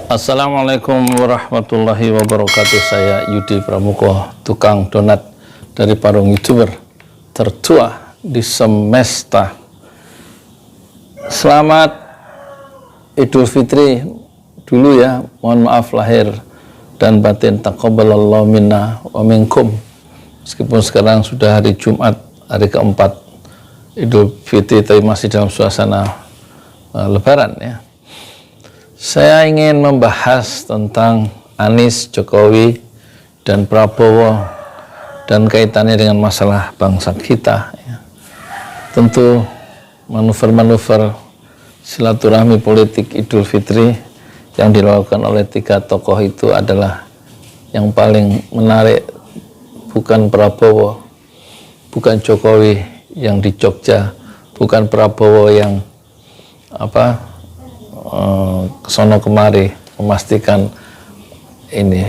Assalamualaikum warahmatullahi wabarakatuh. Saya Yudi Pramuko, tukang donat dari Parung YouTuber tertua di semesta. Selamat Idul Fitri dulu ya. Mohon maaf lahir dan batin. Taqabbalallahu minna wa minkum. Meskipun sekarang sudah hari Jumat, hari keempat Idul Fitri, tapi masih dalam suasana Lebaran ya. Saya ingin membahas tentang Anies, Jokowi, dan Prabowo dan kaitannya dengan masalah bangsa kita. Ya. Tentu manuver-manuver silaturahmi politik Idul Fitri yang dilakukan oleh tiga tokoh itu adalah yang paling menarik. Bukan Prabowo, bukan Jokowi yang di Jogja, bukan Prabowo yang kesono kemari memastikan ini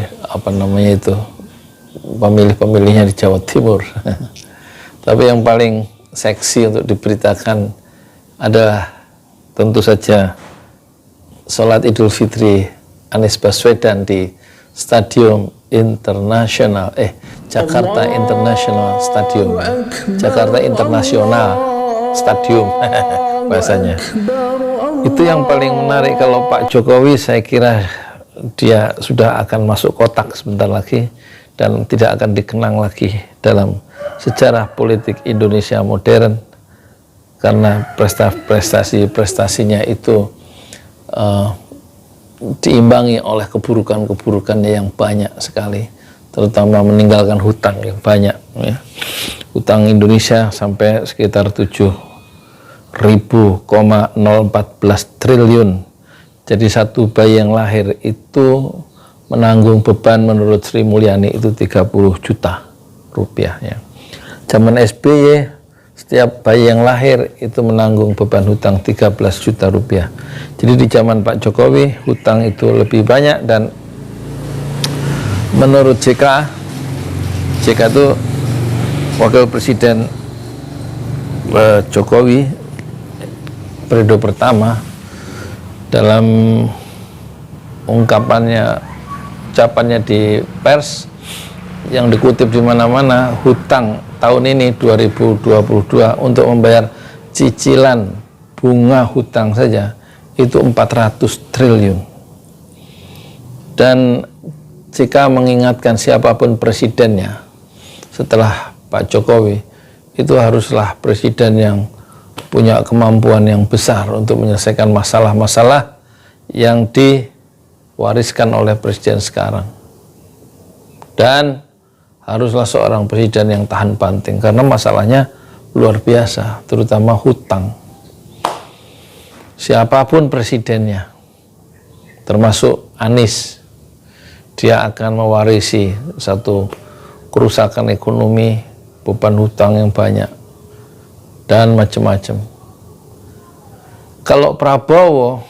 pemilih-pemilihnya di Jawa Timur. Tapi yang paling seksi untuk diberitakan adalah tentu saja sholat Idul Fitri Anies Baswedan di Stadium Internasional Jakarta International Stadium, Jakarta International Stadium bahasanya. Itu yang paling menarik. Kalau Pak Jokowi saya kira dia sudah akan masuk kotak sebentar lagi dan tidak akan dikenang lagi dalam sejarah politik Indonesia modern karena prestasinya itu diimbangi oleh keburukan-keburukannya yang banyak sekali, terutama meninggalkan hutang yang banyak ya. Hutang Indonesia sampai sekitar 7.014 triliun. Jadi satu bayi yang lahir itu menanggung beban menurut Sri Mulyani itu 30 juta rupiah ya. Zaman SBY setiap bayi yang lahir itu menanggung beban hutang 13 juta rupiah. Jadi di zaman Pak Jokowi hutang itu lebih banyak, dan menurut JK itu wakil presiden Jokowi periode pertama, dalam ucapannya di pers yang dikutip di mana-mana, hutang tahun ini 2022 untuk membayar cicilan bunga hutang saja itu 400 triliun. Dan jika mengingatkan siapapun presidennya setelah Pak Jokowi, itu haruslah presiden yang punya kemampuan yang besar untuk menyelesaikan masalah-masalah yang diwariskan oleh presiden sekarang. Dan haruslah seorang presiden yang tahan banting karena masalahnya luar biasa, terutama hutang. Siapapun presidennya, termasuk Anies, dia akan mewarisi satu kerusakan ekonomi, beban hutang yang banyak, dan macam-macam. Kalau Prabowo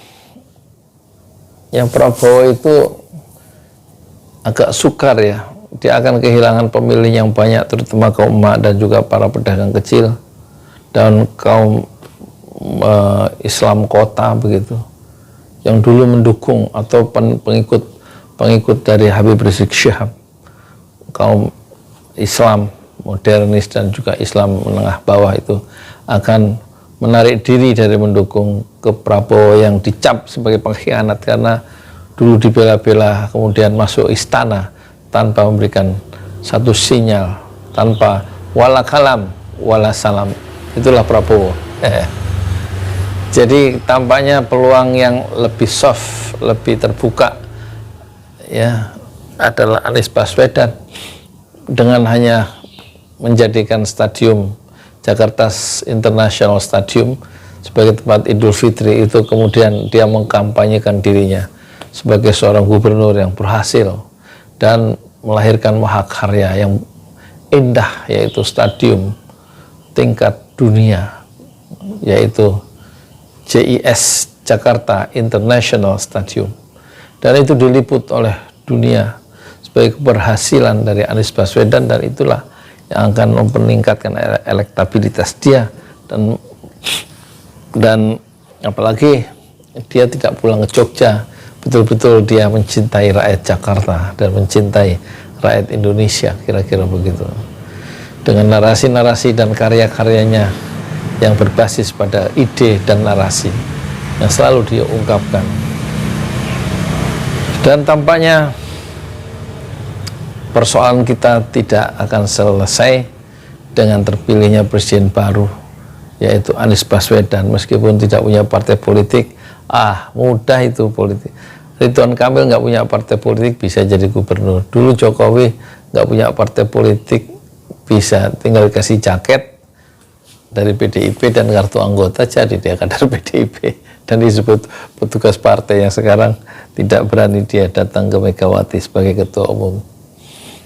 itu agak sukar ya, dia akan kehilangan pemilih yang banyak, terutama kaum emak dan juga para pedagang kecil dan kaum Islam kota begitu, yang dulu mendukung atau pengikut dari Habib Rizik Syihab, kaum Islam modernis dan juga Islam menengah bawah itu akan menarik diri dari mendukung ke Prabowo yang dicap sebagai pengkhianat karena dulu dibela-bela kemudian masuk istana tanpa memberikan satu sinyal, tanpa wala kalam wala salam. Itulah Prabowo. Jadi tampaknya peluang yang lebih soft, lebih terbuka ya adalah Anies Baswedan dengan hanya menjadikan stadium Jakarta International Stadium sebagai tempat Idul Fitri itu, kemudian dia mengkampanyekan dirinya sebagai seorang gubernur yang berhasil dan melahirkan mahakarya yang indah, yaitu stadium tingkat dunia, yaitu JIS Jakarta International Stadium, dan itu diliput oleh dunia sebagai keberhasilan dari Anies Baswedan, dan itulah yang akan meningkatkan elektabilitas dia, dan apalagi dia tidak pulang ke Jogja betul-betul dia mencintai rakyat Jakarta dan mencintai rakyat Indonesia, kira-kira begitu. Dengan narasi-narasi dan karya-karyanya yang berbasis pada ide dan narasi yang selalu dia ungkapkan. Dan tampaknya persoalan kita tidak akan selesai dengan terpilihnya presiden baru, yaitu Anies Baswedan. Meskipun tidak punya partai politik, mudah itu politik. Ridwan Kamil nggak punya partai politik, bisa jadi gubernur. Dulu Jokowi nggak punya partai politik, bisa tinggal kasih jaket dari PDIP dan kartu anggota, jadi dia kader PDIP dan disebut petugas partai, yang sekarang tidak berani dia datang ke Megawati sebagai ketua umum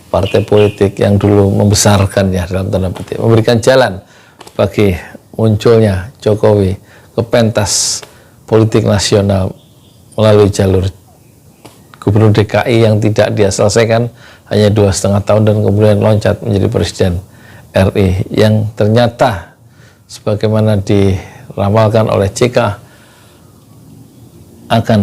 partai politik yang dulu membesarkannya, dalam tanda petik, memberikan jalan bagi munculnya Jokowi ke pentas politik nasional melalui jalur gubernur DKI yang tidak dia selesaikan hanya 2,5 tahun, dan kemudian loncat menjadi presiden RI yang ternyata sebagaimana diramalkan oleh JK akan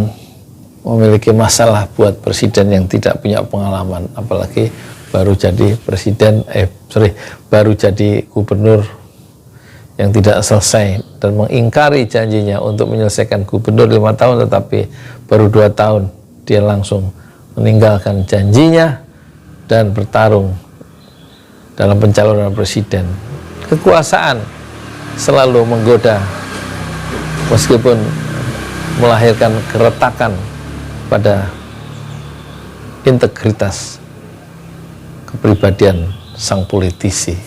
memiliki masalah buat presiden yang tidak punya pengalaman, apalagi baru jadi presiden, baru jadi gubernur yang tidak selesai dan mengingkari janjinya untuk menyelesaikan gubernur 5 tahun, tetapi baru 2 tahun dia langsung meninggalkan janjinya dan bertarung dalam pencalonan presiden. Kekuasaan selalu menggoda, meskipun melahirkan keretakan pada integritas kepribadian sang politisi.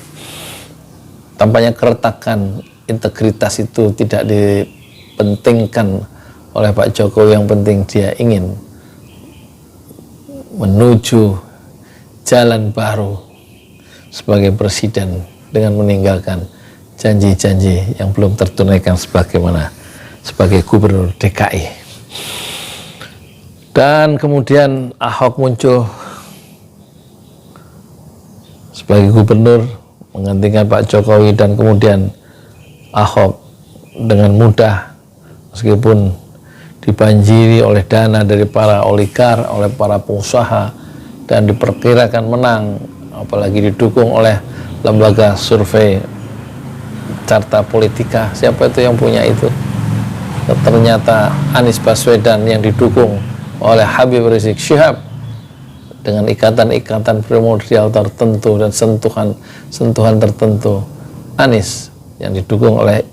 Tampaknya keretakan integritas itu tidak dipentingkan oleh Pak Jokowi. Yang penting dia ingin menuju jalan baru sebagai presiden dengan meninggalkan janji-janji yang belum tertunaikan sebagai gubernur DKI. Dan kemudian Ahok muncul sebagai gubernur menggantikan Pak Jokowi, dan kemudian Ahok dengan mudah, meskipun dibanjiri oleh dana dari para oligar, oleh para pengusaha, dan diperkirakan menang, apalagi didukung oleh lembaga survei Carta Politika. Siapa itu yang punya itu? Ternyata Anies Baswedan yang didukung oleh Habib Rizik Syihab dengan ikatan-ikatan primordial tertentu dan sentuhan tertentu. Anies yang didukung oleh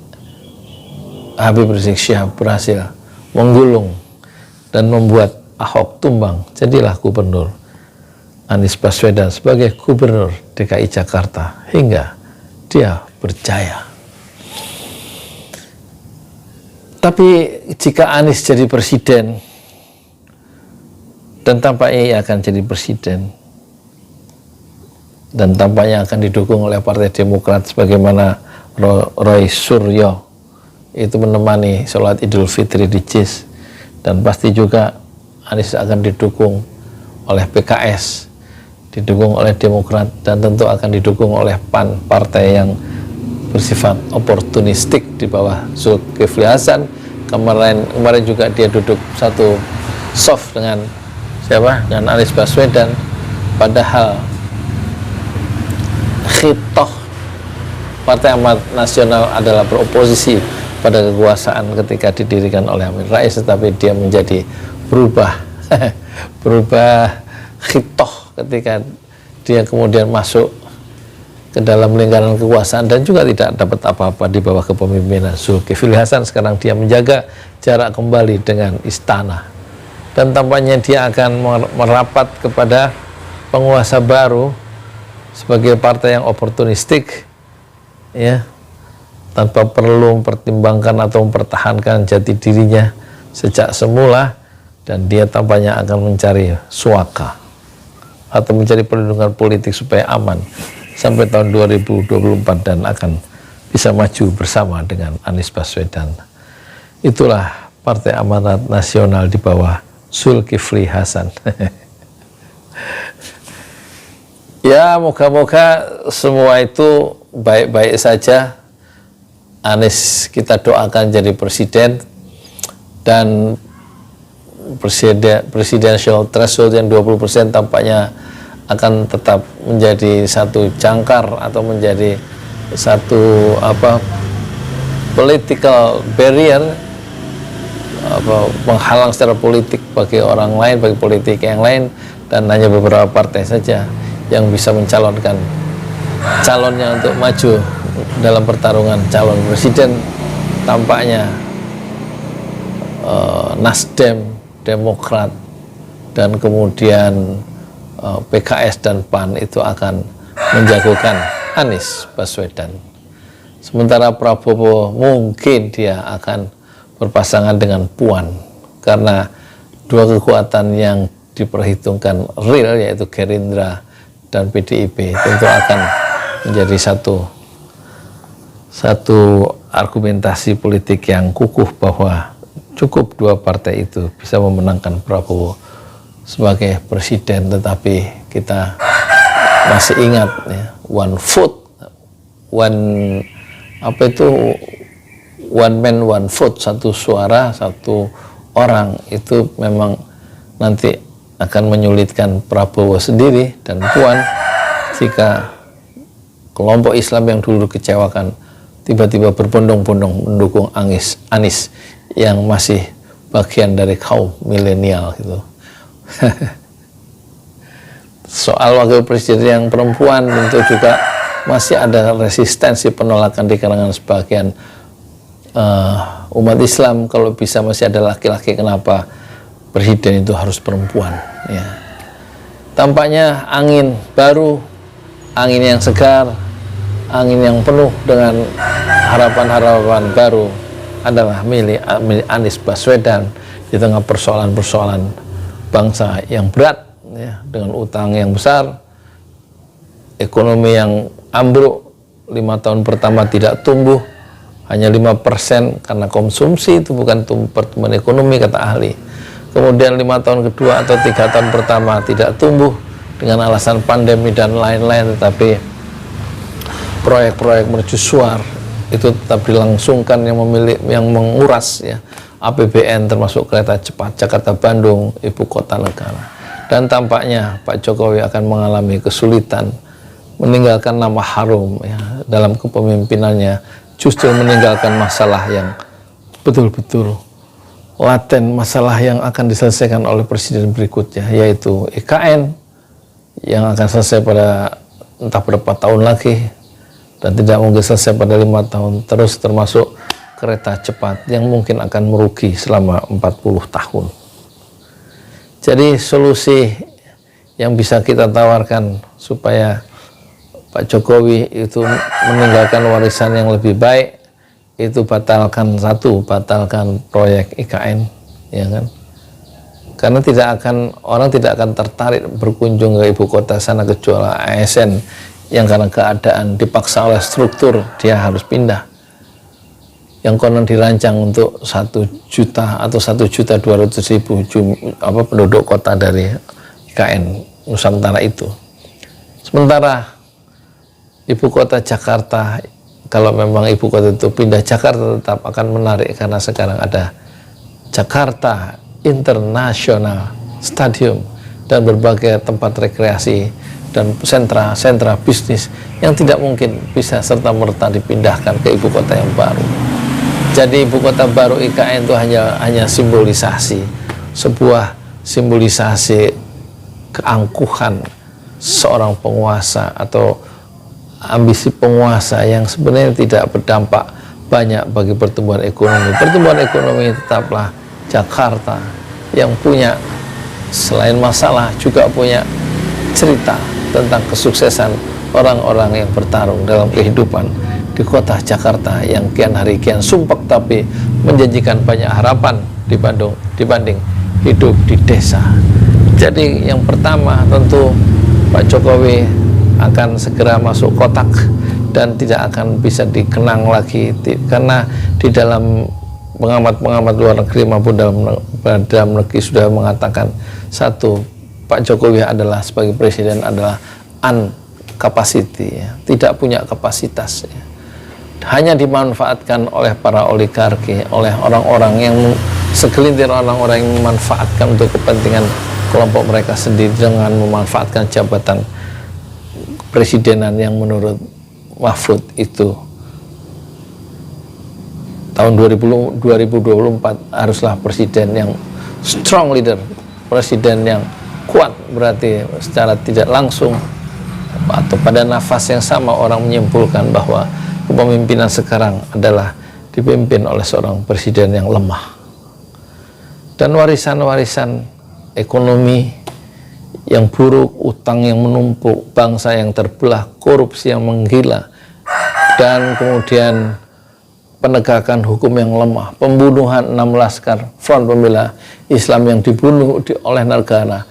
Habib Rizik Syihab berhasil menggulung dan membuat Ahok tumbang. Jadilah gubernur Anies Baswedan sebagai gubernur DKI Jakarta hingga dia berjaya. Tapi jika Anies jadi presiden, dan tampaknya ia akan jadi presiden, dan tampaknya akan didukung oleh Partai Demokrat sebagaimana Roy Suryo itu menemani sholat Idul Fitri di JIS, dan pasti juga Anies akan didukung oleh PKS, didukung oleh Demokrat, dan tentu akan didukung oleh PAN, partai yang bersifat oportunistik di bawah Zulkifli Hasan. Kemarin juga dia duduk satu soft dengan dengan Anies Baswedan, padahal khitoh Partai Amanat Nasional adalah beroposisi pada kekuasaan ketika didirikan oleh Amin Rais, tetapi dia menjadi berubah khitoh ketika dia kemudian masuk ke dalam lingkaran kekuasaan dan juga tidak dapat apa-apa di bawah kepemimpinan Zulkifli Hasan. Sekarang dia menjaga jarak kembali dengan istana, dan tampaknya dia akan merapat kepada penguasa baru sebagai partai yang oportunistik, ya, tanpa perlu mempertimbangkan atau mempertahankan jati dirinya sejak semula, dan dia tampaknya akan mencari suaka atau mencari perlindungan politik supaya aman sampai tahun 2024 dan akan bisa maju bersama dengan Anies Baswedan. Itulah Partai Amanat Nasional di bawah Zulkifli Hasan. Ya, moga-moga semua itu baik-baik saja. Anies kita doakan jadi presiden, dan presidential threshold yang 20% tampaknya akan tetap menjadi satu jangkar atau menjadi satu political barrier, menghalang secara politik bagi orang lain, bagi politik yang lain, dan hanya beberapa partai saja yang bisa mencalonkan calonnya untuk maju dalam pertarungan calon presiden. Tampaknya Nasdem, Demokrat, dan kemudian PKS dan PAN itu akan menjagokan Anies Baswedan. Sementara Prabowo mungkin dia akan berpasangan dengan Puan, karena dua kekuatan yang diperhitungkan real, yaitu Gerindra dan PDIP, tentu akan menjadi satu argumentasi politik yang kukuh bahwa cukup dua partai itu bisa memenangkan Prabowo sebagai presiden. Tetapi kita masih ingat ya, one man one vote, satu suara satu orang, itu memang nanti akan menyulitkan Prabowo sendiri dan Puan jika kelompok Islam yang dulu kecewakan tiba-tiba berbondong-bondong mendukung Anies yang masih bagian dari kaum milenial gitu. Soal wakil presiden yang perempuan tentu juga masih ada resistensi penolakan di kalangan sebagian umat Islam. Kalau bisa masih ada laki-laki, kenapa presiden itu harus perempuan ya. Tampaknya angin baru, angin yang segar, angin yang penuh dengan harapan-harapan baru adalah milik Anies Baswedan di tengah persoalan-persoalan bangsa yang berat ya, dengan utang yang besar, ekonomi yang ambruk, 5 tahun pertama tidak tumbuh, hanya 5% karena konsumsi, itu bukan pertumbuhan ekonomi kata ahli. Kemudian 5 tahun kedua atau 3 tahun pertama tidak tumbuh dengan alasan pandemi dan lain-lain, tetapi proyek-proyek mercusuar itu tetap dilangsungkan yang menguras ya APBN, termasuk kereta cepat Jakarta-Bandung, ibu kota negara. Dan tampaknya Pak Jokowi akan mengalami kesulitan meninggalkan nama harum ya, dalam kepemimpinannya, justru meninggalkan masalah yang betul-betul laten, masalah yang akan diselesaikan oleh presiden berikutnya, yaitu IKN yang akan selesai pada entah berapa tahun lagi dan tidak mungkin selesai pada 5 tahun terus, termasuk kereta cepat yang mungkin akan merugi selama 40 tahun. Jadi solusi yang bisa kita tawarkan supaya Pak Jokowi itu meninggalkan warisan yang lebih baik, itu batalkan proyek IKN, ya kan? Karena orang tidak akan tertarik berkunjung ke ibu kota sana kecuali ASN yang karena keadaan dipaksa oleh struktur dia harus pindah. Yang konon dirancang untuk 1 juta atau 1.200.000 penduduk kota dari IKN Nusantara itu. Sementara ibu kota Jakarta, kalau memang ibu kota itu pindah, Jakarta tetap akan menarik karena sekarang ada Jakarta International Stadium dan berbagai tempat rekreasi dan sentra bisnis yang tidak mungkin bisa serta-merta dipindahkan ke ibu kota yang baru. Jadi ibu kota baru IKN itu hanya simbolisasi, sebuah simbolisasi keangkuhan seorang penguasa atau ambisi penguasa yang sebenarnya tidak berdampak banyak bagi pertumbuhan ekonomi. Pertumbuhan ekonomi tetaplah Jakarta yang punya, selain masalah, juga punya cerita tentang kesuksesan orang-orang yang bertarung dalam kehidupan di kota Jakarta yang kian hari kian sumpek, tapi menjanjikan banyak harapan dibanding hidup di desa. Jadi yang pertama tentu Pak Jokowi akan segera masuk kotak dan tidak akan bisa dikenang lagi, karena di dalam pengamat-pengamat luar negeri maupun dalam negeri sudah mengatakan, satu, Pak Jokowi adalah sebagai presiden adalah uncapacity ya, tidak punya kapasitas ya. hanya dimanfaatkan oleh para oligarki, oleh orang-orang yang segelintir orang-orang yang memanfaatkan untuk kepentingan kelompok mereka sendiri dengan memanfaatkan jabatan presidenan yang menurut Mahfud itu tahun 2024 haruslah presiden yang strong leader, presiden yang kuat, berarti secara tidak langsung atau pada nafas yang sama orang menyimpulkan bahwa kepemimpinan sekarang adalah dipimpin oleh seorang presiden yang lemah. Dan warisan-warisan ekonomi yang buruk, utang yang menumpuk, bangsa yang terbelah, korupsi yang menggila, dan kemudian penegakan hukum yang lemah, pembunuhan 6 laskar Front Pembela Islam yang dibunuh oleh negara,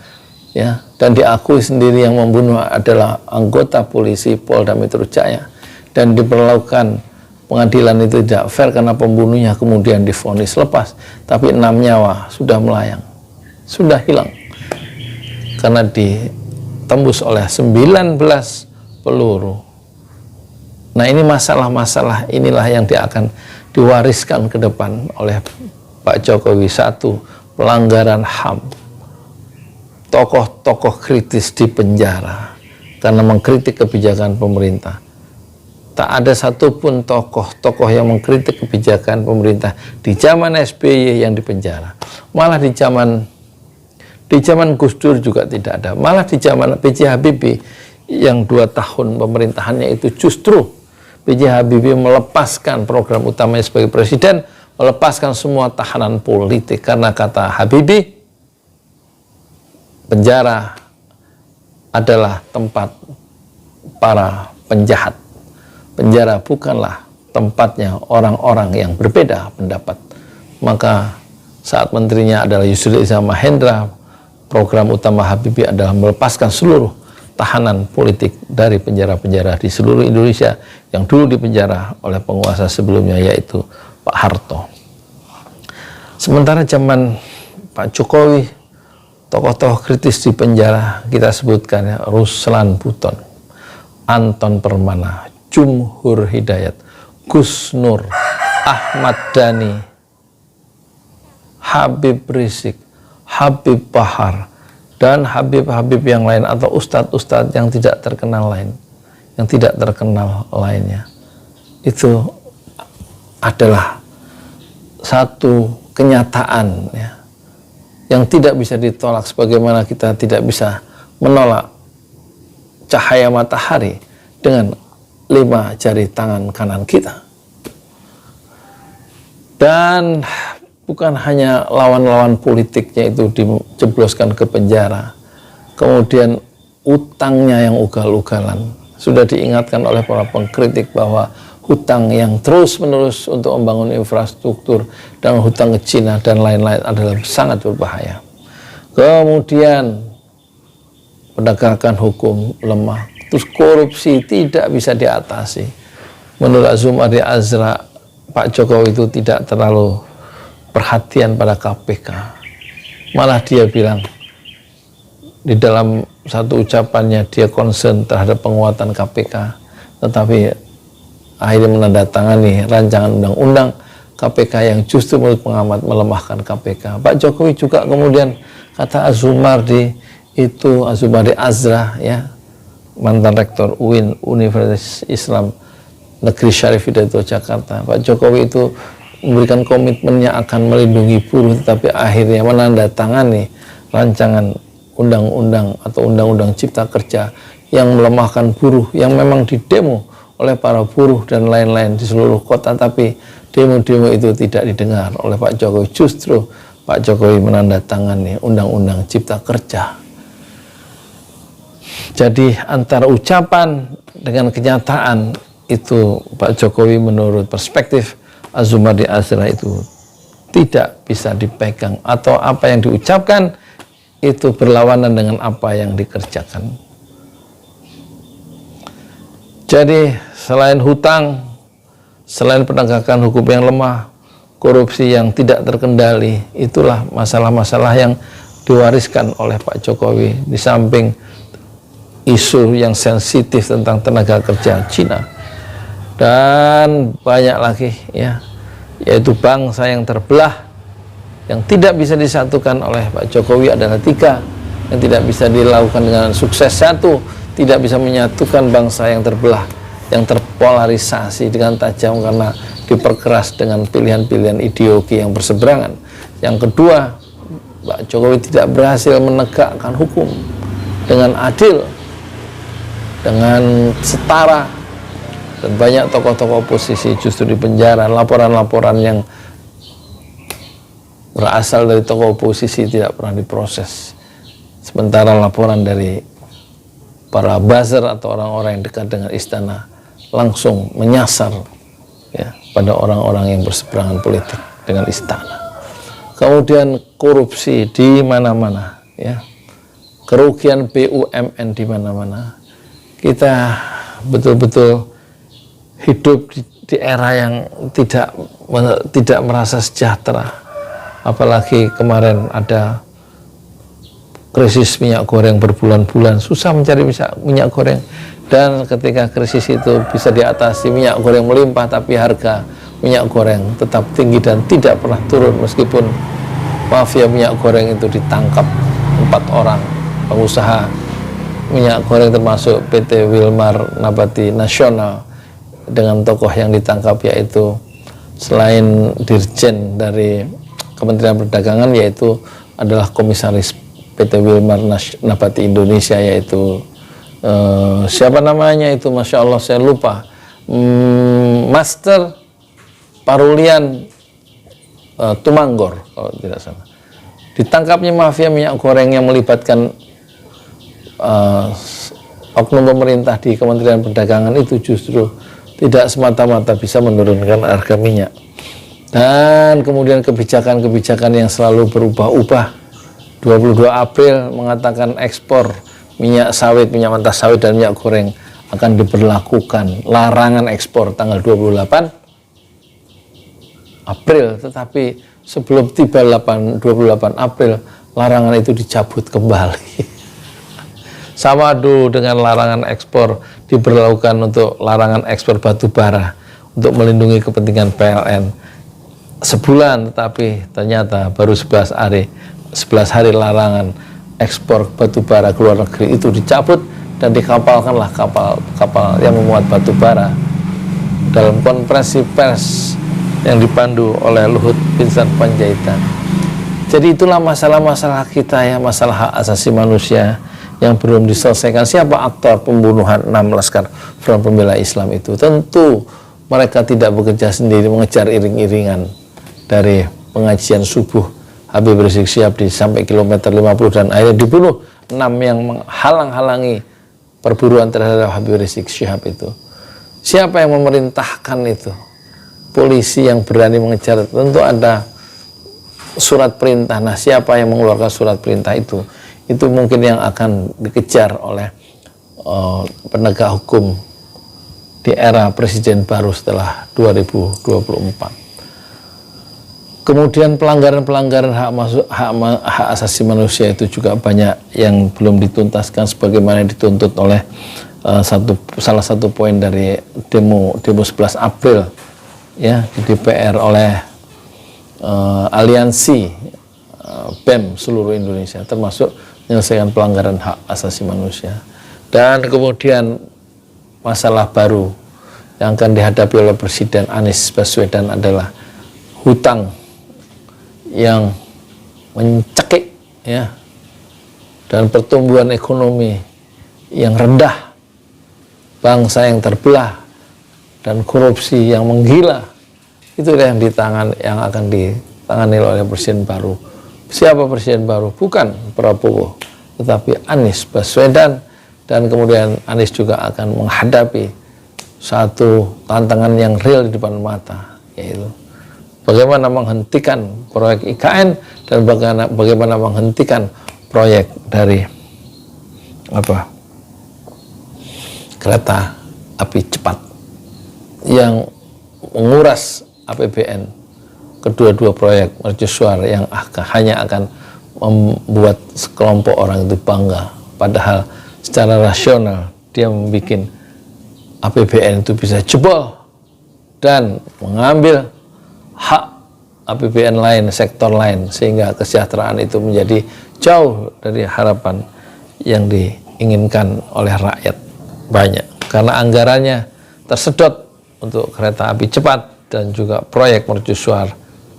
ya, dan diakui sendiri yang membunuh adalah anggota polisi Polda Metro Jaya, dan diperlakukan pengadilan itu tidak fair karena pembunuhnya kemudian divonis lepas, tapi 6 nyawa sudah melayang, sudah hilang karena ditembus oleh 19 peluru. Nah, ini masalah-masalah inilah yang akan diwariskan ke depan oleh Pak Jokowi. Satu, pelanggaran HAM, tokoh-tokoh kritis di penjara karena mengkritik kebijakan pemerintah. Tak ada satupun tokoh-tokoh yang mengkritik kebijakan pemerintah di zaman SBY yang dipenjara. Malah di zaman Gus Dur juga tidak ada. Malah di zaman B.J. Habibie yang 2 tahun pemerintahannya itu justru B.J. Habibie melepaskan program utamanya sebagai presiden, melepaskan semua tahanan politik karena kata Habibie, penjara adalah tempat para penjahat. Penjara bukanlah tempatnya orang-orang yang berbeda pendapat. Maka saat menterinya adalah Yusril Iza Mahendra, program utama Habibie adalah melepaskan seluruh tahanan politik dari penjara-penjara di seluruh Indonesia yang dulu dipenjara oleh penguasa sebelumnya, yaitu Pak Harto. Sementara zaman Pak Jokowi, tokoh-tokoh kritis di penjara kita sebutkan, ya, Ruslan Buton, Anton Permana, Jumhur Hidayat, Gus Nur, Ahmad Dhani, Habib Rizik, Habib Bahar, dan Habib-Habib yang lain atau ustadz-ustadz yang tidak terkenal lainnya. Itu adalah satu kenyataan, ya, yang tidak bisa ditolak, sebagaimana kita tidak bisa menolak cahaya matahari dengan 5 jari tangan kanan kita. Dan bukan hanya lawan-lawan politiknya itu dijebloskan ke penjara, kemudian utangnya yang ugal-ugalan. Sudah diingatkan oleh para pengkritik bahwa hutang yang terus-menerus untuk membangun infrastruktur dan hutang ke Cina dan lain-lain adalah sangat berbahaya. Kemudian penegakan hukum lemah, terus korupsi tidak bisa diatasi. Menurut Zumardi Azra, Pak Jokowi itu tidak terlalu perhatian pada KPK. Malah dia bilang di dalam satu ucapannya dia concern terhadap penguatan KPK, tetapi akhirnya menandatangani rancangan undang-undang KPK yang justru menurut pengamat melemahkan KPK. Pak Jokowi juga kemudian kata Zumardi Azra, ya, mantan rektor UIN, Universitas Islam Negeri Syarif Hidayatullah Jakarta. Pak Jokowi itu memberikan komitmennya akan melindungi buruh, tetapi akhirnya menandatangani rancangan undang-undang atau undang-undang cipta kerja yang melemahkan buruh, yang memang didemo oleh para buruh dan lain-lain di seluruh kota, tapi demo-demo itu tidak didengar oleh Pak Jokowi. Justru Pak Jokowi menandatangani undang-undang cipta kerja. Jadi antara ucapan dengan kenyataan itu Pak Jokowi menurut perspektif Zumardi Azra itu tidak bisa dipegang, atau apa yang diucapkan itu berlawanan dengan apa yang dikerjakan. Jadi selain hutang, selain penegakan hukum yang lemah, korupsi yang tidak terkendali, itulah masalah-masalah yang diwariskan oleh Pak Jokowi, di samping isu yang sensitif tentang tenaga kerja Cina. dan banyak lagi ya, yaitu bangsa yang terbelah, yang tidak bisa disatukan oleh Pak Jokowi adalah 3, yang tidak bisa dilakukan dengan sukses. 1, tidak bisa menyatukan bangsa yang terbelah, yang terpolarisasi dengan tajam karena diperkeras dengan pilihan-pilihan ideologi yang berseberangan. Yang kedua, Pak Jokowi tidak berhasil menegakkan hukum dengan adil, dengan setara, dan banyak tokoh-tokoh oposisi justru dipenjara. Laporan-laporan yang berasal dari tokoh oposisi tidak pernah diproses, sementara laporan dari para buzzer atau orang-orang yang dekat dengan istana langsung menyasar ya pada orang-orang yang berseberangan politik dengan istana. Kemudian korupsi di mana-mana ya, kerugian BUMN di mana-mana. Kita betul-betul hidup di era yang tidak merasa sejahtera. Apalagi kemarin ada krisis minyak goreng berbulan-bulan, susah mencari minyak goreng, dan ketika krisis itu bisa diatasi, minyak goreng melimpah, tapi harga minyak goreng tetap tinggi dan tidak pernah turun meskipun mafia minyak goreng itu ditangkap 4 orang pengusaha minyak goreng termasuk PT Wilmar Nabati Nasional, dengan tokoh yang ditangkap yaitu selain Dirjen dari Kementerian Perdagangan, yaitu adalah komisaris PT Wilmar Nabati Indonesia, yaitu siapa namanya itu, Masya Allah saya lupa, Master Parulian Tumanggor kalau tidak salah. Ditangkapnya mafia minyak goreng yang melibatkan oknum pemerintah di Kementerian Perdagangan itu justru tidak semata-mata bisa menurunkan harga minyak, dan kemudian kebijakan-kebijakan yang selalu berubah-ubah. 22 April mengatakan ekspor minyak sawit, minyak mentah sawit dan minyak goreng akan diberlakukan larangan ekspor tanggal 28 April, tetapi sebelum tiba 28 April larangan itu dicabut kembali. Sama dulu dengan larangan ekspor diberlakukan untuk larangan ekspor batu bara untuk melindungi kepentingan PLN. Sebulan, tetapi ternyata baru 11 hari larangan ekspor batu bara ke luar negeri itu dicabut dan dikapalkanlah kapal yang memuat batu bara. Dalam konferensi pers yang dipandu oleh Luhut Binsar Panjaitan. Jadi itulah masalah-masalah kita ya, masalah hak asasi manusia yang belum diselesaikan. Siapa aktor pembunuhan 6 Laskar Front Pembela Islam itu? Tentu mereka tidak bekerja sendiri, mengejar iring-iringan dari pengajian subuh Habib Rizik Syihab sampai kilometer 50 dan akhirnya dibunuh 6 yang menghalang-halangi perburuan terhadap Habib Rizik Syihab itu. Siapa yang memerintahkan itu? Polisi yang berani mengejar, tentu ada surat perintah. Nah, siapa yang mengeluarkan surat perintah itu? Itu mungkin yang akan dikejar oleh penegak hukum di era presiden baru setelah 2024. Kemudian pelanggaran-pelanggaran hak asasi manusia itu juga banyak yang belum dituntaskan sebagaimana dituntut oleh salah satu poin dari demo 11 April ya di DPR oleh aliansi BEM seluruh Indonesia, termasuk menyelesaikan pelanggaran hak asasi manusia. Dan kemudian masalah baru yang akan dihadapi oleh Presiden Anies Baswedan adalah hutang yang mencekik ya, dan pertumbuhan ekonomi yang rendah, bangsa yang terbelah, dan korupsi yang menggila. Itulah yang akan ditangani oleh presiden baru. Siapa presiden baru? Bukan Prabowo, tetapi Anies Baswedan. Dan kemudian Anies juga akan menghadapi satu tantangan yang real di depan mata, yaitu bagaimana menghentikan proyek IKN dan bagaimana menghentikan proyek dari kereta api cepat yang menguras APBN. Kedua-dua proyek mercusuar yang hanya akan membuat sekelompok orang itu bangga, padahal secara rasional dia membuat APBN itu bisa jebol dan mengambil hak APBN lain, sektor lain, sehingga kesejahteraan itu menjadi jauh dari harapan yang diinginkan oleh rakyat banyak. Karena anggarannya tersedot untuk kereta api cepat dan juga proyek mercusuar.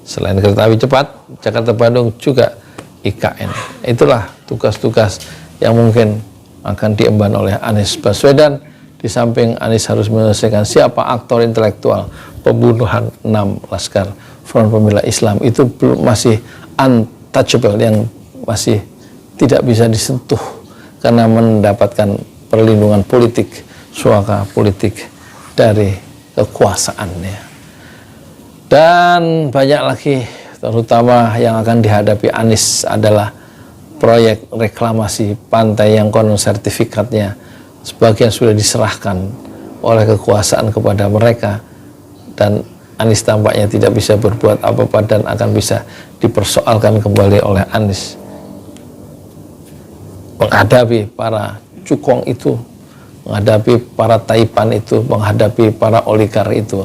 Selain kereta api cepat, Jakarta-Bandung juga IKN. Itulah tugas-tugas yang mungkin akan diemban oleh Anies Baswedan. Di samping Anies harus menyelesaikan siapa aktor intelektual pembunuhan 6 laskar Front Pembela Islam, itu belum, masih untouchable, yang masih tidak bisa disentuh karena mendapatkan perlindungan politik, suaka politik dari kekuasaannya. Dan banyak lagi, terutama yang akan dihadapi Anies adalah proyek reklamasi pantai yang konon sertifikatnya sebagian sudah diserahkan oleh kekuasaan kepada mereka, dan Anies tampaknya tidak bisa berbuat apa-apa dan akan bisa dipersoalkan kembali oleh Anies menghadapi para cukong itu, menghadapi para taipan itu, menghadapi para oligar itu.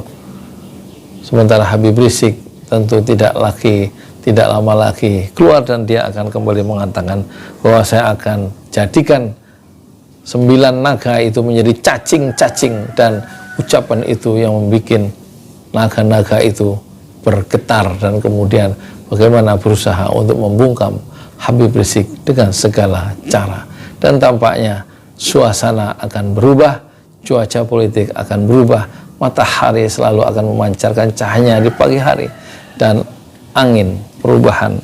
Sementara Habib Rizik tentu tidak lama lagi keluar, dan dia akan kembali mengatakan bahwa saya akan jadikan 9 naga itu menjadi cacing-cacing, dan ucapan itu yang membuat naga-naga itu bergetar, dan kemudian bagaimana berusaha untuk membungkam Habib Rizik dengan segala cara. Dan tampaknya suasana akan berubah, cuaca politik akan berubah, matahari selalu akan memancarkan cahayanya di pagi hari, dan angin perubahan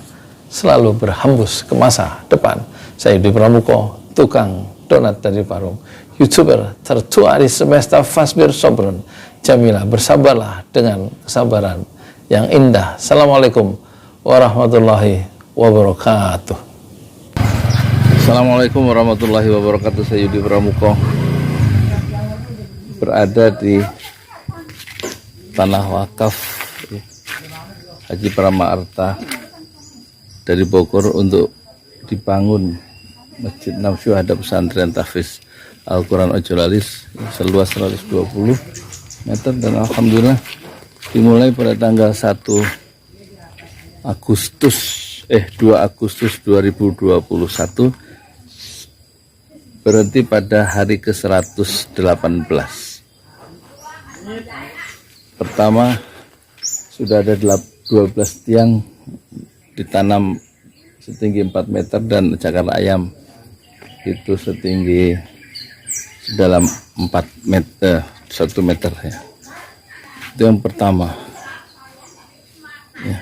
selalu berhembus ke masa depan. Saya Yudi Pramuko, tukang donat dari Parung, YouTuber tertua di semesta Fasbir Sobron. Jamilah, bersabarlah dengan kesabaran yang indah. Assalamualaikum warahmatullahi wabarakatuh. Assalamualaikum warahmatullahi wabarakatuh. Saya Yudi Pramuko berada di tanah wakaf Haji Prama Arta dari Bogor untuk dibangun Masjid 6 Syuhada Pesantren Tahfiz Al-Quran Ojolalis seluas 120 meter, dan alhamdulillah dimulai pada tanggal 2 Agustus 2021, berhenti pada hari ke-118. Pertama, sudah ada 12 tiang ditanam setinggi 4 meter, dan cakar ayam itu setinggi dalam 4 meter, 1 meter ya. Itu yang pertama ya.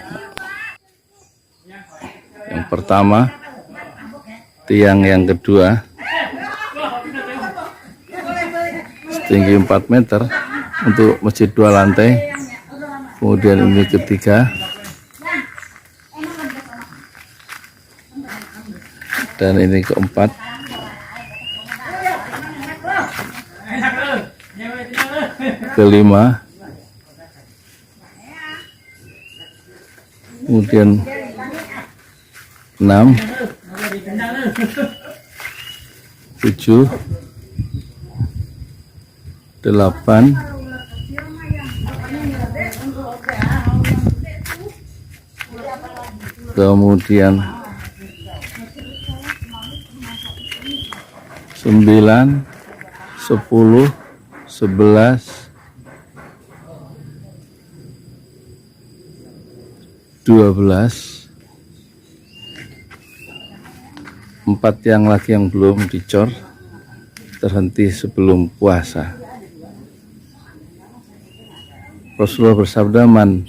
Yang pertama, tiang yang kedua setinggi 4 meter untuk masjid 2 lantai. Kemudian ini ketiga, dan ini keempat. Kelima, kemudian 6, 7, 8, kemudian 9, 10, 11, 12, 4 yang lagi yang belum dicor, terhenti sebelum puasa. Rasulullah bersabda, man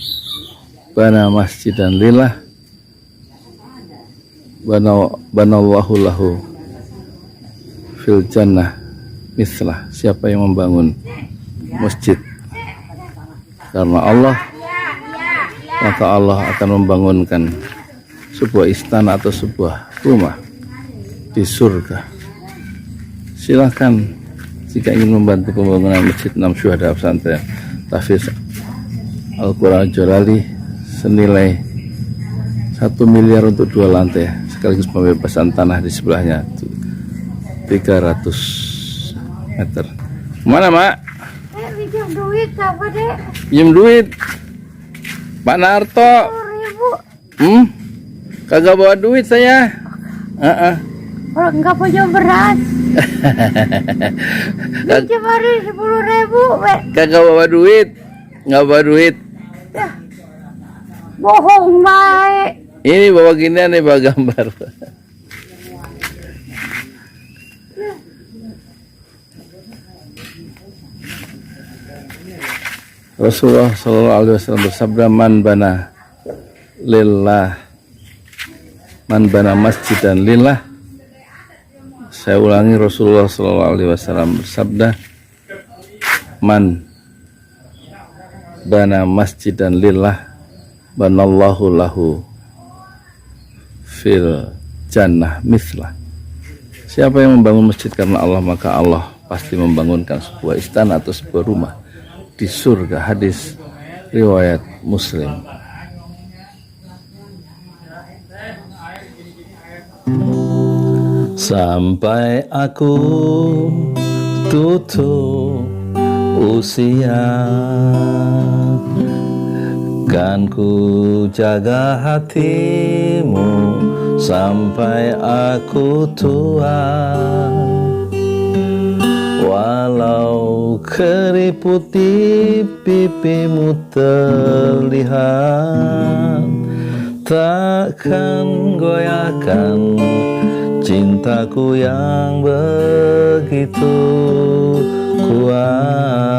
bana masjidan lillah banallahu lahu fil jannah mislah. Siapa yang membangun masjid karena Allah, maka Allah akan membangunkan sebuah istana atau sebuah rumah di surga. Silahkan jika ingin membantu pembangunan Masjid 6 Syuhada Pesantren Tahfiz Al-Quran Ojolali senilai 1 miliar untuk 2 lantai, sekaligus pembebasan tanah di sebelahnya 300 meter. Mana, Mak? pinjam duit apa dek? Pinjam duit. Pak Narto. 10.000. Kagak bawa duit saya. Kalau nggak punya beras. Pinjam hari 10.000, Wek. Kagak bawa duit. Nggak bawa duit. Ya. Bohong baik. Ini bawa ginian nih, bawa gambar. Rasulullah Shallallahu Alaihi Wasallam bersabda, man bana lillah, man bana masjidan lillah. Saya ulangi, Rasulullah Shallallahu Alaihi Wasallam bersabda, man bana masjidan lillah, banallahu lahu fil jannah mithlah. Siapa yang membangun masjid karena Allah, maka Allah pasti membangunkan sebuah istana atau sebuah rumah di surga. Hadis riwayat Muslim. Sampai aku tutup usia, kan ku jaga hatimu sampai aku tua. Walau keriput di pipimu terlihat, takkan goyahkan cintaku yang begitu kuat.